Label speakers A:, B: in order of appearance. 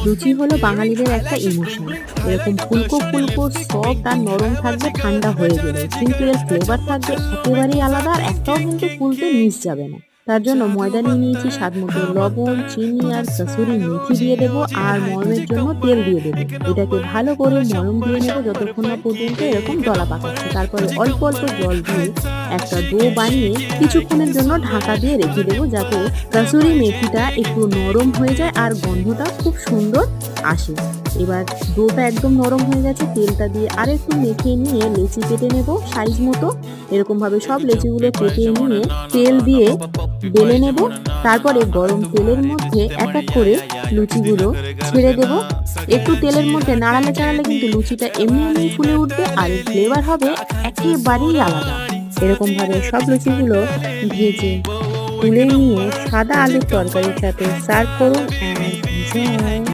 A: লুচি হলো বাঙালিদের একটা ইমোশন। এরকম ফুলকো ফুলকো সফট আর নরম থাকবে ঠান্ডা হয়ে গেলে, কিন্তু এর ফ্লেভার থাকবে একেবারেই আলাদা আর একটাও কিন্তু ফুলতে মিস যাবে না। তার জন্য ময়দা নিয়ে নিয়েছি স্বাদ মতো, লবণ, চিনি আর কাসুরি মেথি দিয়ে দেবো আর ময়মের জন্য তেল দিয়ে দেবো। এটাকে ভালো করে ময়ম দিয়ে নেবো যতক্ষণ না পর্যন্ত এরকম দলা পাকাচ্ছে। তারপরে অল্প অল্প জল দিয়ে একটা ডো বানিয়ে কিছুক্ষণের জন্য ঢাকা দিয়ে রেখে দেবো, যাতে কাসুরি মেথিটা একটু নরম হয়ে যায় আর গন্ধটা খুব সুন্দর আসে। এবার ডোটা একদম নরম হয়ে গেছে, তেলটা দিয়ে আরেকটু মেখে নিয়ে লেচি কেটে নেব সাইজ মতো। এরকম ভাবে সব লেচিগুলো কেটে নিয়ে তেল দিয়ে বেলে নেব। তারপরে গরম তেলের মধ্যে এক এক করে লুচিগুলো ছেড়ে দেব। একটু তেলের মধ্যে নাড়ালে চাড়ালে কিন্তু লুচিটা এমনি এমনি ফুলে উঠবে আর এর ফ্লেভার হবে একেবারেই আলাদা। এরকম ভাবে সব লুচিগুলো ভেজে তুলে নিয়ে সাদা আলুর তরকারির সাথে সার্ভ করুন। এনজয়।